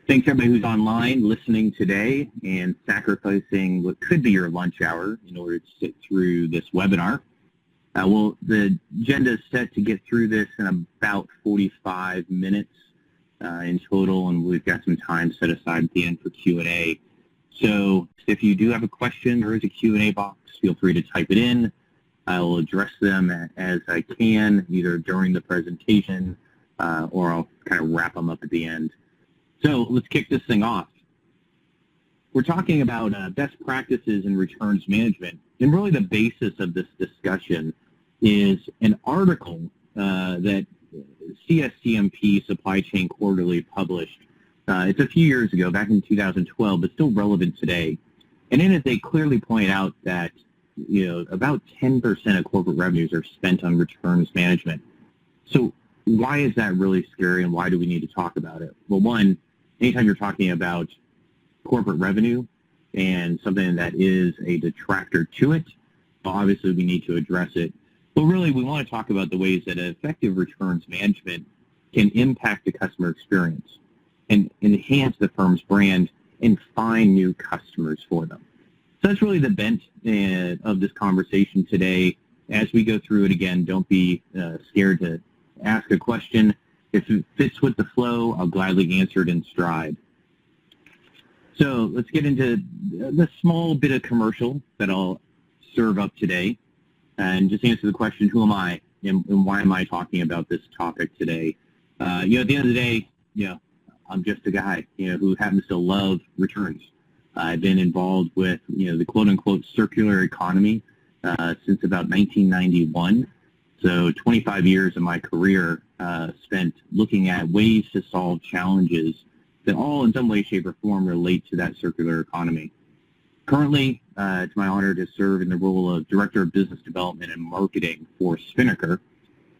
Thanks everybody who's online listening today and sacrificing what could be your lunch hour in order to sit through this webinar. Well, the agenda is set to get through this in about 45 minutes in total, and we've got some time set aside at the end for Q&A. So if you do have a question, there is a Q&A box. Feel free to type it in. I will address them as I can, either during the presentation or I'll kind of wrap them up at the end. So let's kick this thing off. We're talking about best practices in returns management, and really the basis of this discussion is an article that CSCMP Supply Chain Quarterly published. It's a few years ago, back in 2012, but still relevant today. And in it, they clearly point out that about 10% of corporate revenues are spent on returns management. So why is that really scary, and why do we need to talk about it? Well, one, anytime you're talking about corporate revenue and something that is a detractor to it, well, obviously we need to address it. But really, we want to talk about the ways that effective returns management can impact the customer experience and enhance the firm's brand and find new customers for them. So that's really the bent of this conversation today. As we go through it again, don't be scared to ask a question. If it fits with the flow, I'll gladly answer it in stride. So let's get into the small bit of commercial that I'll serve up today and just answer the question, who am I and why am I talking about this topic today? At the end of the day, I'm just a guy, who happens to love returns. I've been involved with, the quote-unquote circular economy since about 1991. So 25 years of my career spent looking at ways to solve challenges that all in some way, shape, or form relate to that circular economy. Currently, it's my honor to serve in the role of Director of Business Development and Marketing for Spinnaker.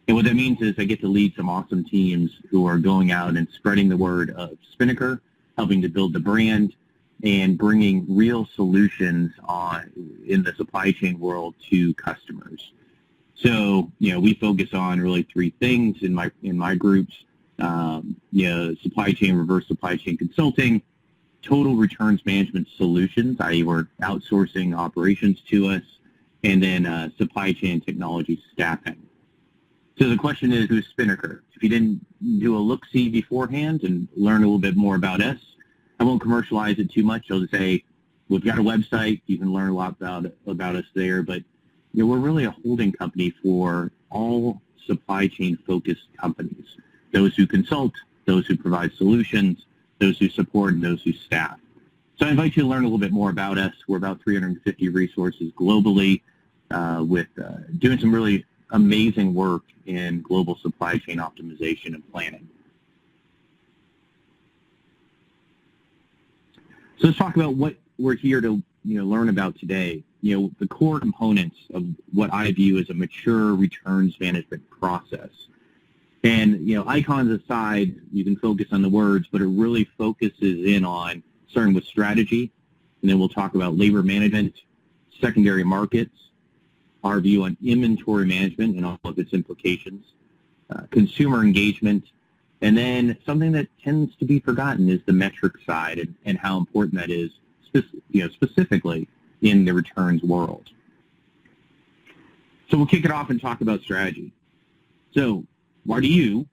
And what that means is I get to lead some awesome teams who are going out and spreading the word of Spinnaker, helping to build the brand, and bringing real solutions in the supply chain world to customers. So, we focus on really three things in my groups, supply chain, reverse supply chain consulting, total returns management solutions, i.e. we're outsourcing operations to us, and then supply chain technology staffing. So the question is, who's Spinnaker? If you didn't do a look-see beforehand and learn a little bit more about us, I won't commercialize it too much. I'll just say we've got a website. You can learn a lot about us there, but we're really a holding company for all supply chain-focused companies, those who consult, those who provide solutions, those who support, and those who staff. So I invite you to learn a little bit more about us. We're about 350 resources globally with doing some really amazing work in global supply chain optimization and planning. So let's talk about what we're here to learn about today. The core components of what I view as a mature returns management process. And icons aside, you can focus on the words, but it really focuses in on starting with strategy, and then we'll talk about labor management, secondary markets, our view on inventory management and all of its implications, consumer engagement, and then something that tends to be forgotten is the metric side and how important that is, specifically in the returns world. So we'll kick it off and talk about strategy. So why do you,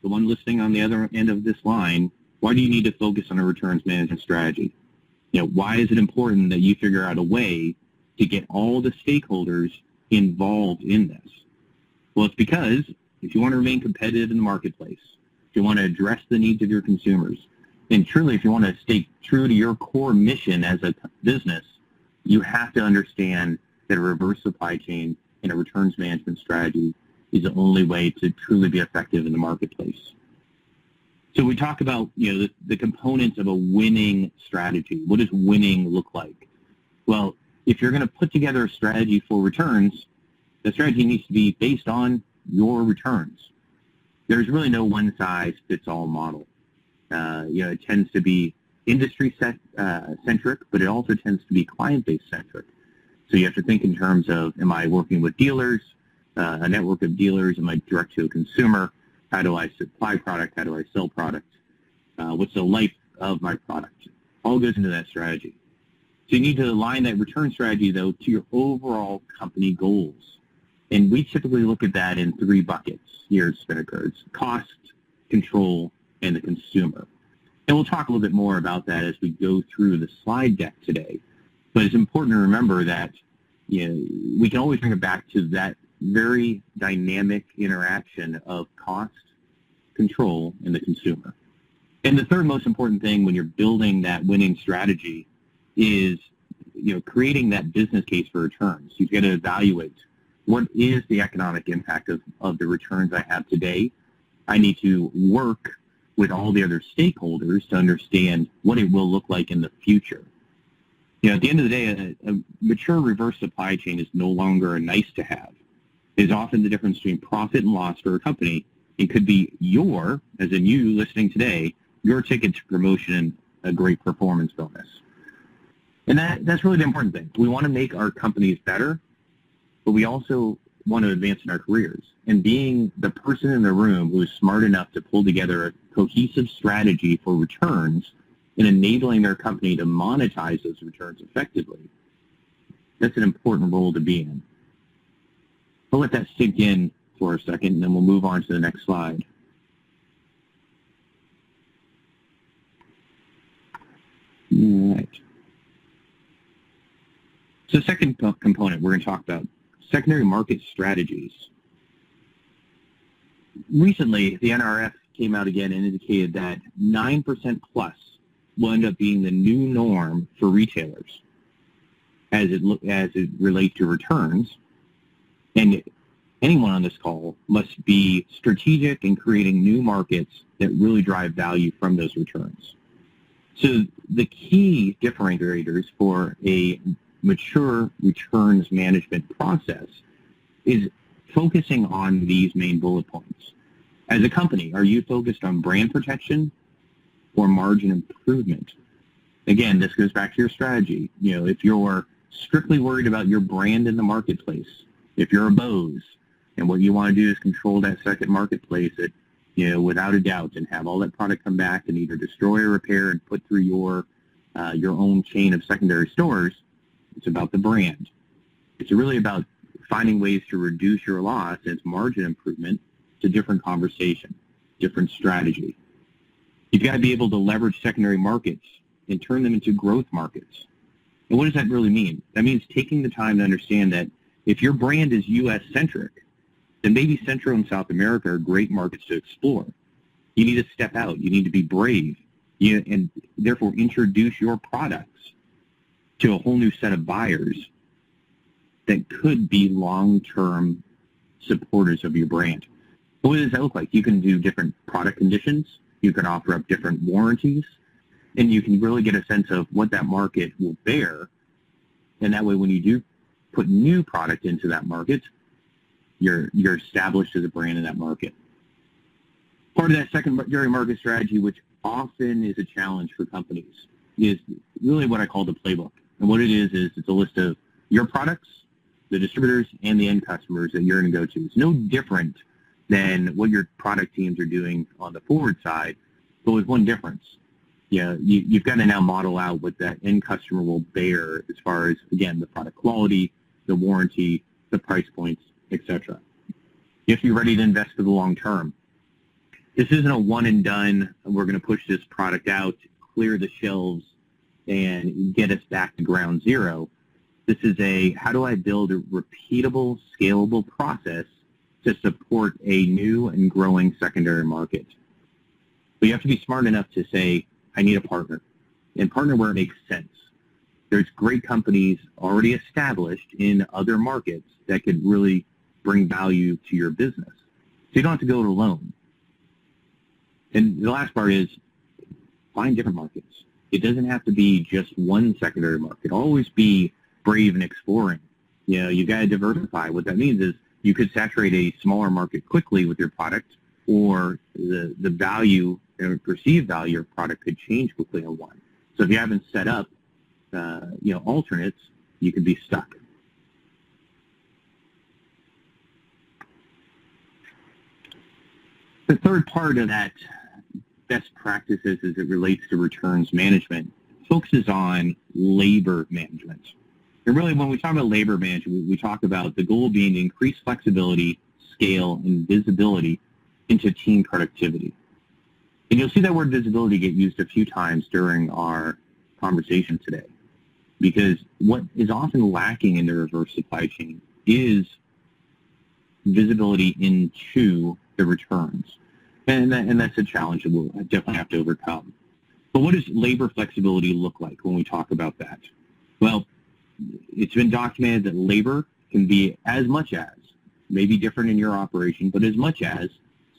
the one listening on the other end of this line, why do you need to focus on a returns management strategy? Why is it important that you figure out a way to get all the stakeholders involved in this? Well, it's because if you want to remain competitive in the marketplace, if you want to address the needs of your consumers, and truly if you want to stay true to your core mission as a business, you have to understand that a reverse supply chain and a returns management strategy is the only way to truly be effective in the marketplace. So we talk about the components of a winning strategy. What does winning look like? Well, if you're going to put together a strategy for returns, the strategy needs to be based on your returns. There's really no one-size-fits-all model. It tends to be industry-centric, but it also tends to be client-based centric. So you have to think in terms of, am I working with dealers, a network of dealers? Am I direct to a consumer? How do I supply product? How do I sell product? What's the life of my product. All goes into that strategy. So you need to align that return strategy, though, to your overall company goals. And we typically look at that in 3 buckets here at Spinnaker. It's cost, control, and the consumer. And we'll talk a little bit more about that as we go through the slide deck today. But it's important to remember that we can always bring it back to that very dynamic interaction of cost, control, and the consumer. And the third most important thing when you're building that winning strategy is creating that business case for returns. You've got to evaluate what is the economic impact of the returns I have today. I need to work with all the other stakeholders to understand what it will look like in the future. At the end of the day, a mature reverse supply chain is no longer a nice to have. It's often the difference between profit and loss for a company. It could be as in you listening today, your ticket to promotion and a great performance bonus. And that's really the important thing. We want to make our companies better, but we also want to advance in our careers. And being the person in the room who is smart enough to pull together a cohesive strategy for returns and enabling their company to monetize those returns effectively, that's an important role to be in. I'll let that sink in for a second, and then we'll move on to the next slide. All right. So the second component we're going to talk about, secondary market strategies. Recently, the NRF came out again and indicated that 9% plus will end up being the new norm for retailers as it relates to returns. And anyone on this call must be strategic in creating new markets that really drive value from those returns. So the key differentiators for a mature returns management process is focusing on these main bullet points. As a company, are you focused on brand protection or margin improvement? Again, this goes back to your strategy. If you're strictly worried about your brand in the marketplace, if you're a Bose, and what you want to do is control that second marketplace without a doubt, and have all that product come back and either destroy or repair and put through your own chain of secondary stores, it's about the brand. It's really about finding ways to reduce your loss and its margin improvement to different conversation, different strategy. You've got to be able to leverage secondary markets and turn them into growth markets. And what does that really mean? That means taking the time to understand that if your brand is U.S.-centric, then maybe Central and South America are great markets to explore. You need to step out. You need to be brave, and therefore introduce your products to a whole new set of buyers that could be long-term supporters of your brand. What does that look like? You can do different product conditions. You can offer up different warranties, and you can really get a sense of what that market will bear. And that way, when you do put new product into that market, you're established as a brand in that market. Part of that secondary market strategy, which often is a challenge for companies, is really what I call the playbook. And what it is it's a list of your products, the distributors, and the end customers that you're going to go to. It's no different than what your product teams are doing on the forward side, but with one difference. You've got to now model out what that end customer will bear as far as, again, the product quality, the warranty, the price points, etc. You have to be ready to invest for the long term. This isn't a one and done, we're going to push this product out, clear the shelves, and get us back to ground zero. This is how do I build a repeatable, scalable process to support a new and growing secondary market? But you have to be smart enough to say, I need a partner, and partner where it makes sense. There's great companies already established in other markets that could really bring value to your business. So you don't have to go it alone. And the last part is find different markets. It doesn't have to be just one secondary market. Always be brave and exploring. You've got to diversify. What that means is you could saturate a smaller market quickly with your product, or the value or perceived value of your product could change quickly on one. So if you haven't set up alternates, you could be stuck. The third part of that best practices as it relates to returns management focuses on labor management. And really, when we talk about labor management, we talk about the goal being to increase flexibility, scale, and visibility into team productivity. And you'll see that word visibility get used a few times during our conversation today, because what is often lacking in the reverse supply chain is visibility into the returns. And that's a challenge that we'll definitely have to overcome. But what does labor flexibility look like when we talk about that? Well, it's been documented that labor can be as much as, maybe different in your operation, but as much as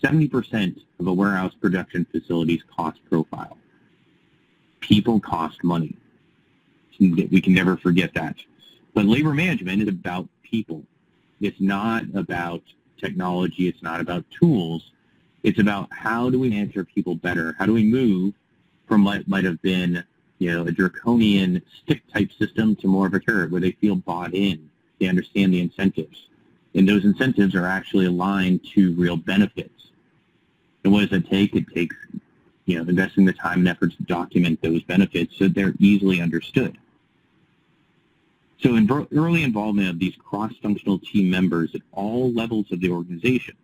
70% of a warehouse production facility's cost profile. People cost money. We can never forget that. But labor management is about people. It's not about technology. It's not about tools. It's about how do we manage our people better? How do we move from what might have been, a draconian stick-type system to more of a carrot where they feel bought in. They understand the incentives. And those incentives are actually aligned to real benefits. And what does it take? It takes, investing the time and effort to document those benefits so they're easily understood. So early involvement of these cross-functional team members at all levels of the organization,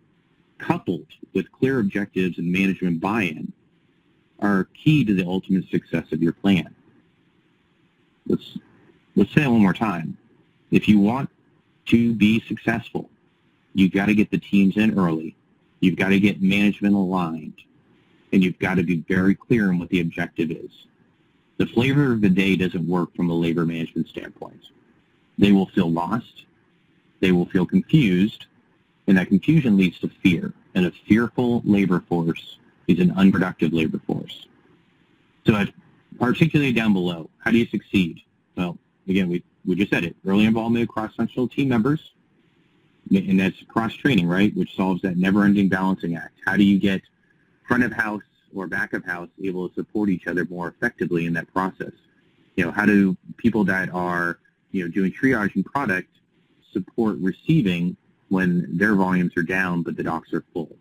coupled with clear objectives and management buy-in, are key to the ultimate success of your plan. Let's say it one more time. If you want to be successful, you've got to get the teams in early, you've got to get management aligned, and you've got to be very clear on what the objective is. The flavor of the day doesn't work from a labor management standpoint. They will feel lost, they will feel confused, and that confusion leads to fear. And a fearful labor force is an unproductive labor force. So I've articulated down below, how do you succeed? Well, again, we just said it, early involvement of cross-functional team members, and that's cross-training, right, which solves that never-ending balancing act. How do you get front of house or back of house able to support each other more effectively in that process? How do people that are doing triaging product support receiving when their volumes are down but the docks are full?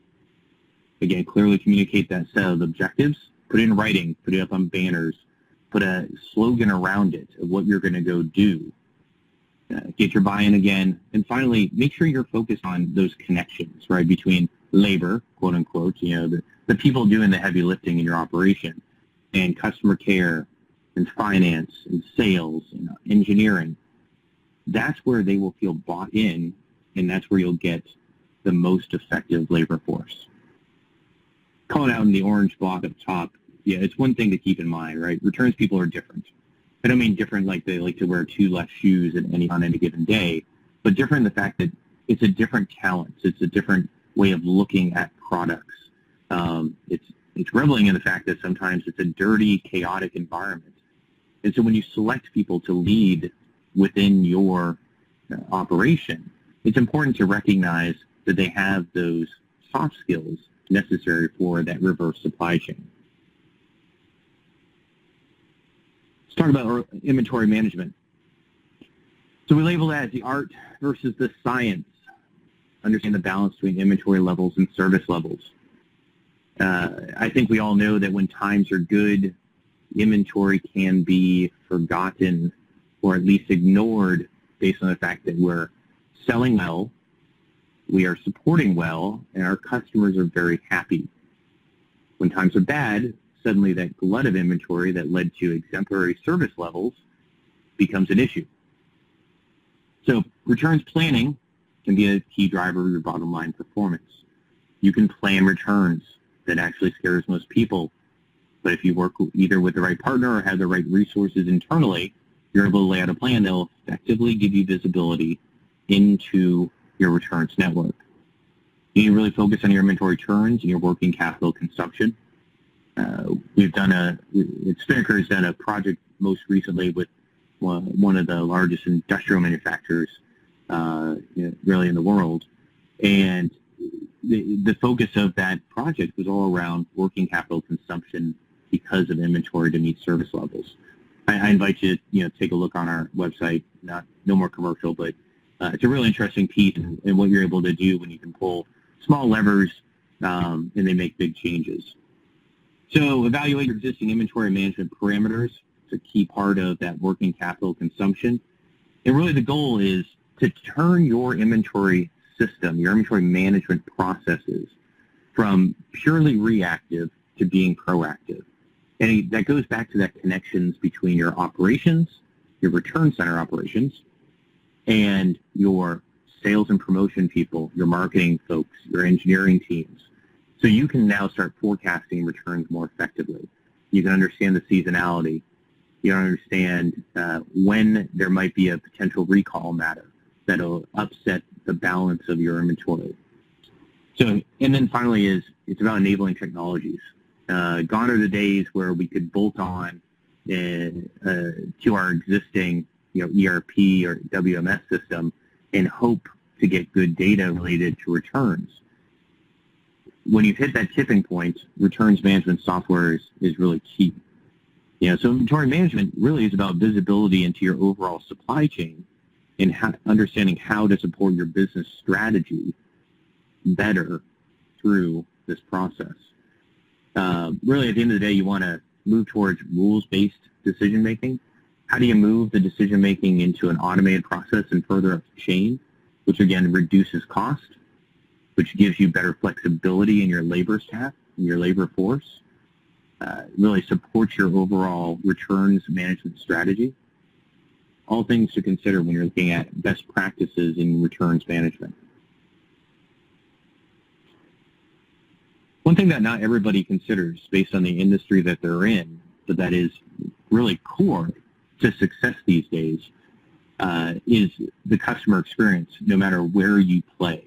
Again, clearly communicate that set of objectives, put it in writing, put it up on banners, put a slogan around it of what you're going to go do. Get your buy-in again, and finally, make sure you're focused on those connections, right, between labor, quote unquote, the people doing the heavy lifting in your operation, and customer care, and finance, and sales, and engineering. That's where they will feel bought in, and that's where you'll get the most effective labor force. Calling out in the orange block up top, it's one thing to keep in mind, right? Returns people are different. I don't mean different like they like to wear two left shoes on any given day, but different in the fact that it's a different talent. It's a different way of looking at products. It's reveling in the fact that sometimes it's a dirty, chaotic environment. And so when you select people to lead within your operation, it's important to recognize that they have those soft skills necessary for that reverse supply chain. Let's talk about inventory management. So we label that as the art versus the science. Understand the balance between inventory levels and service levels. I think we all know that when times are good, inventory can be forgotten or at least ignored based on the fact that we're selling well, we are supporting well, and our customers are very happy. When times are bad, suddenly that glut of inventory that led to exemplary service levels becomes an issue. So returns planning can be a key driver of your bottom line performance. You can plan returns. That actually scares most people. But if you work either with the right partner or have the right resources internally, you're able to lay out a plan that will effectively give you visibility into your returns network. You need to really focus on your inventory turns and your working capital consumption. Spinnaker has done a project most recently with one of the largest industrial manufacturers really in the world. And the focus of that project was all around working capital consumption because of inventory to meet service levels. I invite you to take a look on our website. No more commercial, but it's a really interesting piece and what you're able to do when you can pull small levers and they make big changes. So evaluate your existing inventory management parameters. It's a key part of that working capital consumption. And really the goal is to turn your inventory system, your inventory management processes from purely reactive to being proactive. And that goes back to that connections between your operations, your return center operations, and your sales and promotion people, your marketing folks, your engineering teams. So you can now start forecasting returns more effectively. You can understand the seasonality. You can understand when there might be a potential recall matter that'll upset the balance of your inventory. So, and then finally it's about enabling technologies. Gone are the days where we could bolt on to our existing ERP or WMS system and hope to get good data related to returns. When you've hit that tipping point, returns management software is really key. So inventory management really is about visibility into your overall supply chain and understanding how to support your business strategy better through this process. Really, at the end of the day, you want to move towards rules-based decision-making. How do you move the decision-making into an automated process and further up the chain, which again reduces cost, which gives you better flexibility in your labor staff, in your labor force, really supports your overall returns management strategy. All things to consider when you're looking at best practices in returns management. One thing that not everybody considers based on the industry that they're in, but that is really core to success these days, is the customer experience, no matter where you play.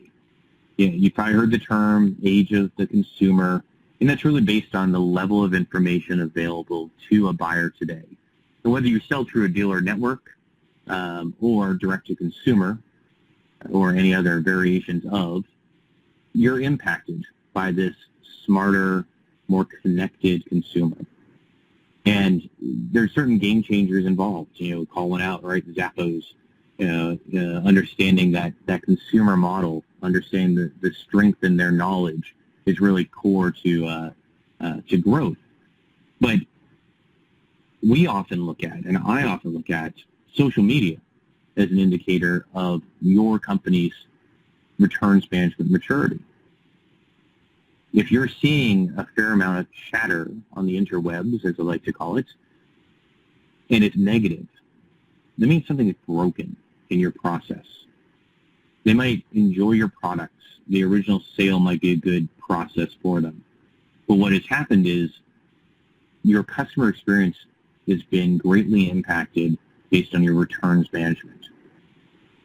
You've probably heard the term age of the consumer, and that's really based on the level of information available to a buyer today. So whether you sell through a dealer network or direct-to-consumer or any other variations of, you're impacted by this smarter, more connected consumer. And there's certain game changers involved, call one out, right? Zappos, understanding that consumer model, understanding the strength in their knowledge is really core to growth. But we often look at, and I often look at, social media as an indicator of your company's returns management maturity. If you're seeing a fair amount of chatter on the interwebs, as I like to call it, and it's negative, that means something is broken in your process. They might enjoy your products. The original sale might be a good process for them. But what has happened is your customer experience has been greatly impacted based on your returns management.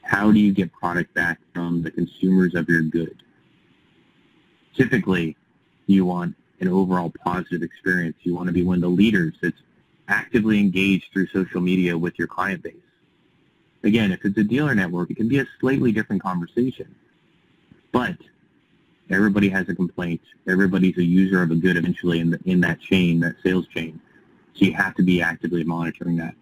How do you get product back from the consumers of your good? Typically, you want an overall positive experience. You want to be one of the leaders that's actively engaged through social media with your client base. Again, if it's a dealer network, it can be a slightly different conversation. But everybody has a complaint. Everybody's a user of a good eventually in that chain, that sales chain. So you have to be actively monitoring that.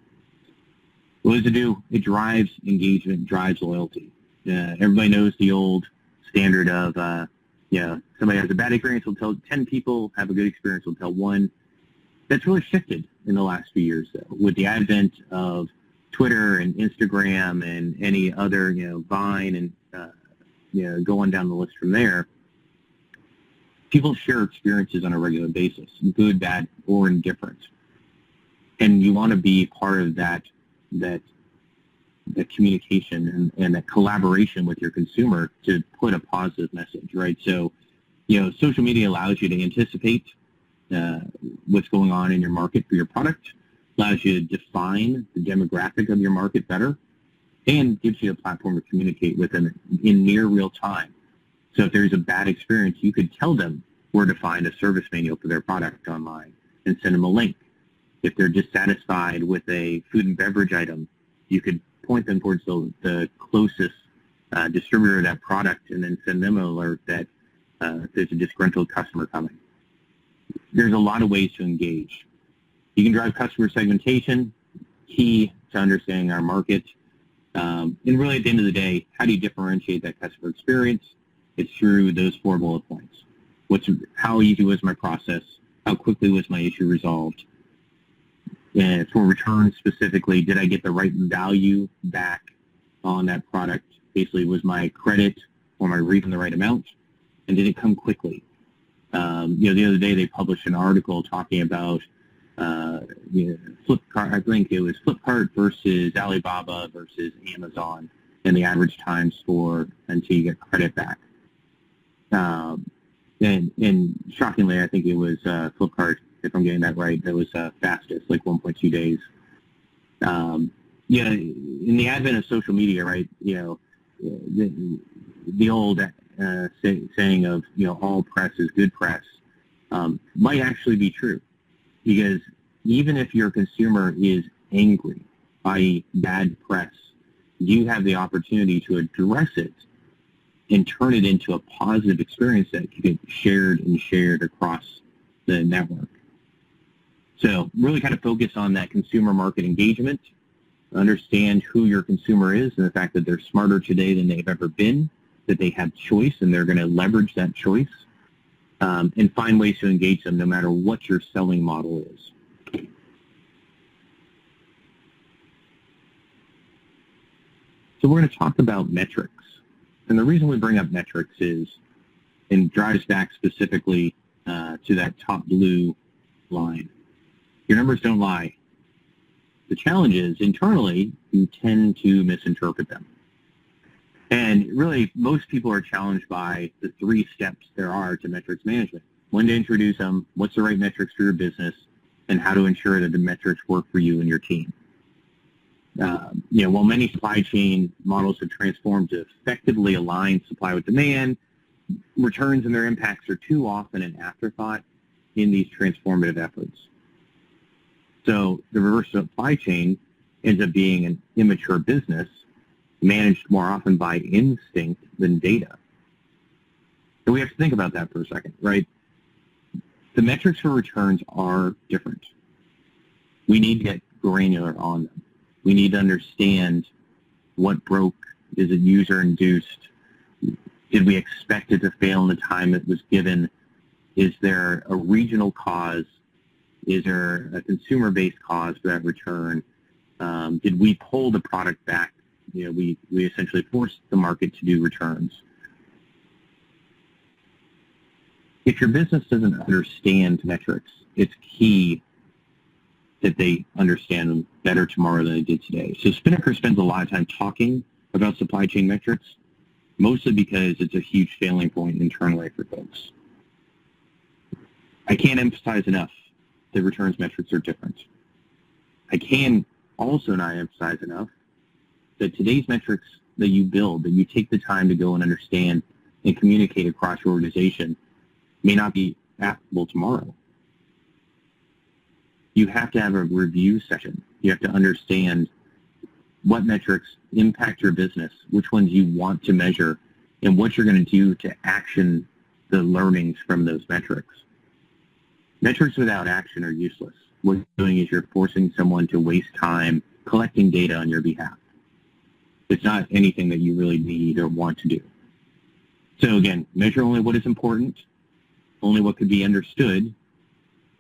What does it do? It drives engagement, drives loyalty. Everybody knows the old standard of, somebody has a bad experience, will tell 10 people, have a good experience, will tell one. That's really shifted in the last few years, though, with the advent of Twitter and Instagram and any other, Vine and, going down the list from there. People share experiences on a regular basis, good, bad, or indifferent. And you want to be part of that communication and that collaboration with your consumer to put a positive message, right? So, social media allows you to anticipate what's going on in your market for your product, allows you to define the demographic of your market better, and gives you a platform to communicate with them in near real time. So if there's a bad experience, you could tell them where to find a service manual for their product online and send them a link. If they're dissatisfied with a food and beverage item, you could point them towards the closest distributor of that product and then send them an alert that there's a disgruntled customer coming. There's a lot of ways to engage. You can drive customer segmentation, key to understanding our market. And really at the end of the day, how do you differentiate that customer experience? It's through those 4 bullet points. How easy was my process? How quickly was my issue resolved? And for returns specifically, did I get the right value back on that product? Basically, was my credit or my refund the right amount? And did it come quickly? The other day they published an article talking about Flipkart. I think it was Flipkart versus Alibaba versus Amazon, and the average times for until you get credit back. And shockingly, I think it was Flipkart, if I'm getting that right, that was fastest, like 1.2 days. In the advent of social media, right, the old saying of, all press is good press might actually be true. Because even if your consumer is angry, i.e. bad press, you have the opportunity to address it and turn it into a positive experience that can get shared across the network. So really kind of focus on that consumer market engagement, understand who your consumer is and the fact that they're smarter today than they've ever been, that they have choice and they're going to leverage that choice, and find ways to engage them no matter what your selling model is. So we're going to talk about metrics. And the reason we bring up metrics is, and drives back specifically to that top blue line. Your numbers don't lie. The challenge is, internally, you tend to misinterpret them. And really, most people are challenged by the 3 steps there are to metrics management. When to introduce them, what's the right metrics for your business, and how to ensure that the metrics work for you and your team. While many supply chain models have transformed to effectively align supply with demand, returns and their impacts are too often an afterthought in these transformative efforts. So the reverse supply chain ends up being an immature business managed more often by instinct than data. So we have to think about that for a second, right? The metrics for returns are different. We need to get granular on them. We need to understand what broke. Is it user-induced? Did we expect it to fail in the time it was given? Is there a regional cause? Is there a consumer-based cause for that return? Did we pull the product back? We essentially forced the market to do returns. If your business doesn't understand metrics, it's key that they understand them better tomorrow than they did today. So Spinnaker spends a lot of time talking about supply chain metrics, mostly because it's a huge failing point internally for folks. I can't emphasize enough that returns metrics are different. I can also not emphasize enough that today's metrics that you build, that you take the time to go and understand and communicate across your organization, may not be applicable tomorrow. You have to have a review session. You have to understand what metrics impact your business, which ones you want to measure, and what you're going to do to action the learnings from those metrics. Metrics without action are useless. What you're doing is you're forcing someone to waste time collecting data on your behalf. It's not anything that you really need or want to do. So again, measure only what is important, only what could be understood,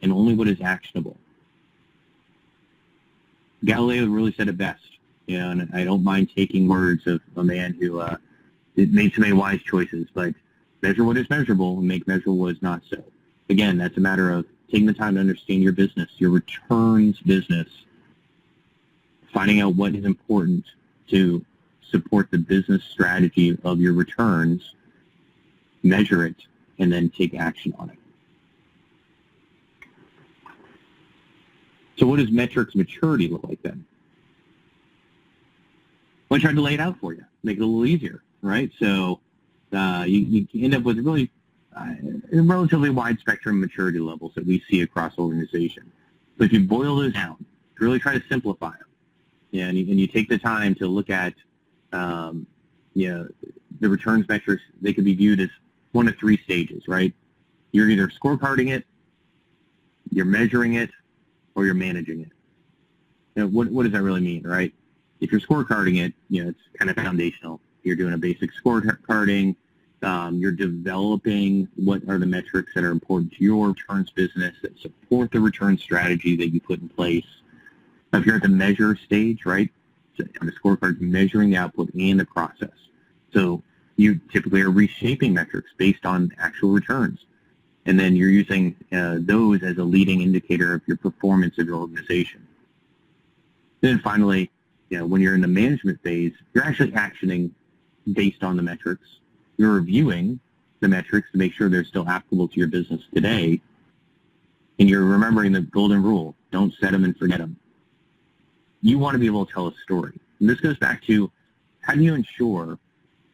and only what is actionable. Galileo really said it best, and I don't mind taking words of a man who made so many wise choices, but measure what is measurable and make measurable what is not so. Again, that's a matter of taking the time to understand your business, your returns business, finding out what is important to support the business strategy of your returns, measure it, and then take action on it. So what does metrics maturity look like then? Well, I tried to lay it out for you, make it a little easier, right? So you end up with really a relatively wide spectrum of maturity levels that we see across organizations. But if you boil those down, really try to simplify them, and you take the time to look at the returns metrics, they could be viewed as one of 3 stages, right? You're either scorecarding it, you're measuring it, or you're managing it. What does that really mean, right? If you're scorecarding it, it's kind of foundational. You're doing a basic scorecarding. You're developing what are the metrics that are important to your returns business that support the return strategy that you put in place. If you're at the measure stage, right, so on the scorecard, measuring the output and the process. So you typically are reshaping metrics based on actual returns. And then you're using those as a leading indicator of your performance of your organization. Then finally, when you're in the management phase, you're actually actioning based on the metrics. You're reviewing the metrics to make sure they're still applicable to your business today. And you're remembering the golden rule: don't set them and forget them. You want to be able to tell a story. And this goes back to, how do you ensure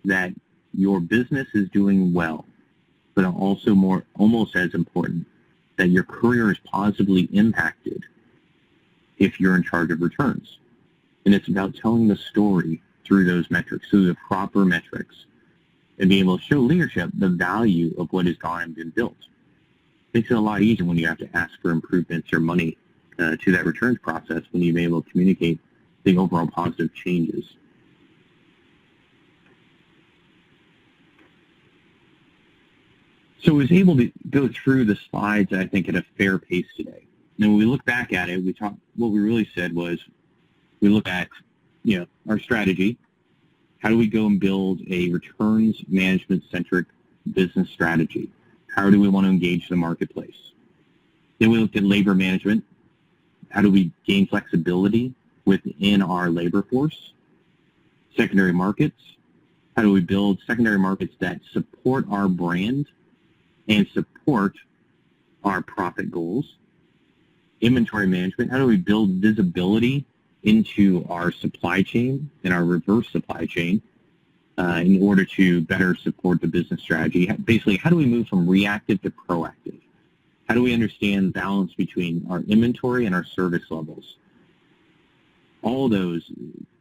that your business is doing well, but also almost as important, that your career is positively impacted if you're in charge of returns? And it's about telling the story through those metrics, through the proper metrics, and being able to show leadership the value of what has gone and been built. Makes it a lot easier when you have to ask for improvements or money to that returns process, when you're able to communicate the overall positive changes. So I was able to go through the slides, I think, at a fair pace today. And when we look back at it, what we really said was, we look at our strategy. How do we go and build a returns management-centric business strategy? How do we want to engage the marketplace? Then we looked at labor management. How do we gain flexibility within our labor force? Secondary markets. How do we build secondary markets that support our brand and support our profit goals? Inventory management. How do we build visibility into our supply chain and our reverse supply chain in order to better support the business strategy? Basically, how do we move from reactive to proactive? How do we understand the balance between our inventory and our service levels? All of those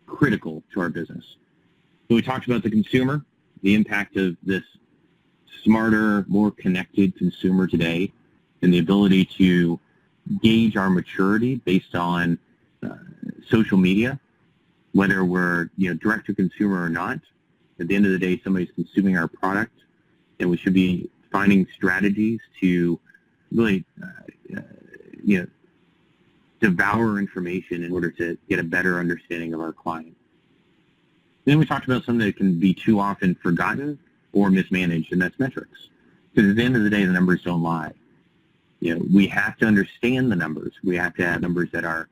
critical to our business. So we talked about the consumer, the impact of this smarter, more connected consumer today, and the ability to gauge our maturity based on social media, whether we're direct to consumer or not. At the end of the day, somebody's consuming our product, and we should be finding strategies to really devour information in order to get a better understanding of our client. Then we talked about something that can be too often forgotten or mismanaged, and that's metrics. Because at the end of the day, the numbers don't lie. We have to understand the numbers. We have to have numbers that are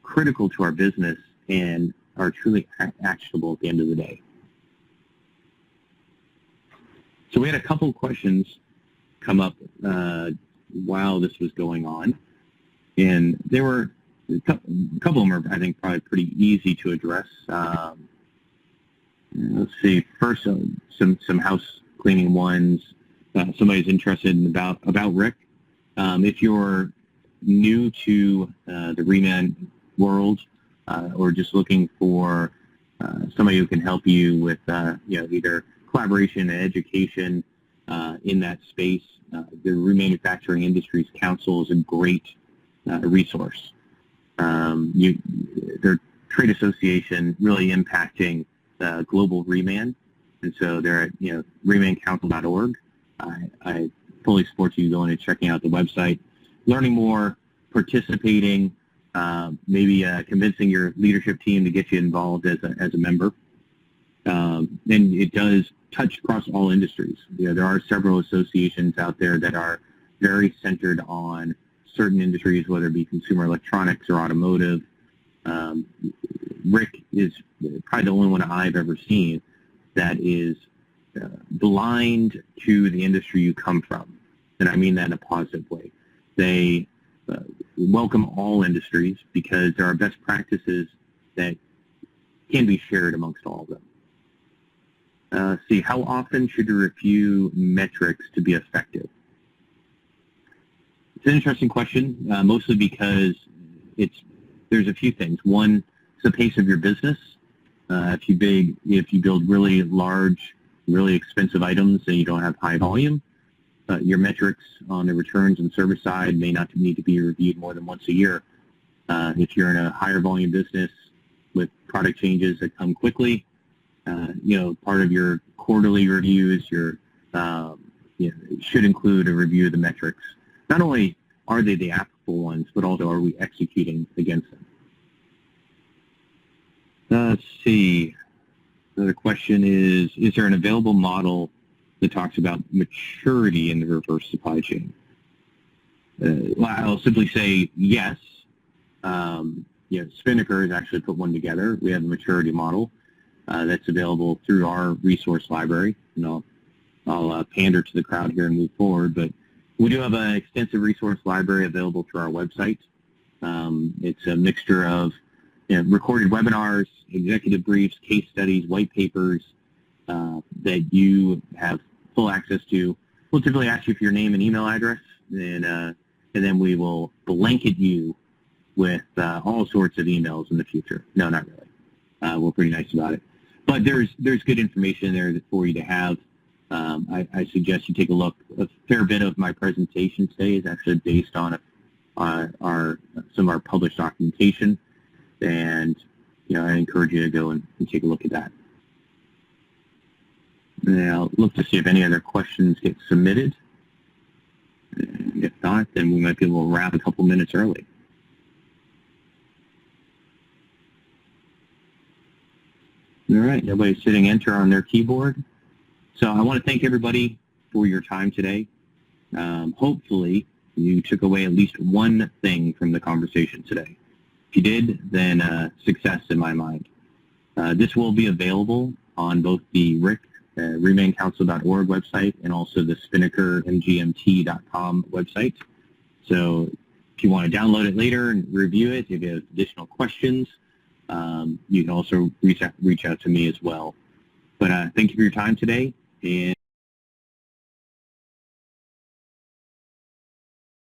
critical to our business and are truly actionable at the end of the day. So we had a couple of questions come up while this was going on, and there were a couple of them are, I think, probably pretty easy to address. Let's see. First, some house cleaning ones. Somebody's interested in about Rick. If you're new to the Reman world, or just looking for somebody who can help you with either collaboration and education in that space, the Remanufacturing Industries Council is a great resource. Their trade association really impacting global reman, and so they're at remancouncil.org. I fully support you going and checking out the website, learning more, participating, maybe convincing your leadership team to get you involved as a member. And it does touch across all industries. There are several associations out there that are very centered on certain industries, whether it be consumer electronics or automotive. Rick is probably the only one I've ever seen that is blind to the industry you come from, and I mean that in a positive way. They welcome all industries because there are best practices that can be shared amongst all of them. See, how often should you review metrics to be effective? It's an interesting question, mostly because there's a few things. One, it's the pace of your business. If you build really large, really expensive items and you don't have high volume, your metrics on the returns and service side may not need to be reviewed more than once a year. If you're in a higher volume business with product changes that come quickly, part of your quarterly reviews, your it should include a review of the metrics. Not only are they the applicable ones, but also are we executing against them? Let's see. Another question is there an available model that talks about maturity in the reverse supply chain? Well, I'll simply say yes. Spinnaker has actually put one together. We have a maturity model that's available through our resource library. I'll pander to the crowd here and move forward, but we do have an extensive resource library available through our website. It's a mixture of recorded webinars, executive briefs, case studies, white papers that you have full access to. We'll typically ask you for your name and email address, and then we will blanket you with all sorts of emails in the future. No, not really. We're pretty nice about it. But there's good information there for you to have. I suggest you take a look. A fair bit of my presentation today is actually based on some of our published documentation, and I encourage you to go and take a look at that. And I'll look to see if any other questions get submitted. And if not, then we might be able to wrap a couple minutes early. All right, nobody's hitting enter on their keyboard. So I want to thank everybody for your time today. Hopefully, you took away at least one thing from the conversation today. If you did, then success in my mind. This will be available on both the RemainCouncil.org website and also the SpinnakerMGMT.com website. So if you want to download it later and review it, if you have additional questions, you can also reach out to me as well. But thank you for your time today. And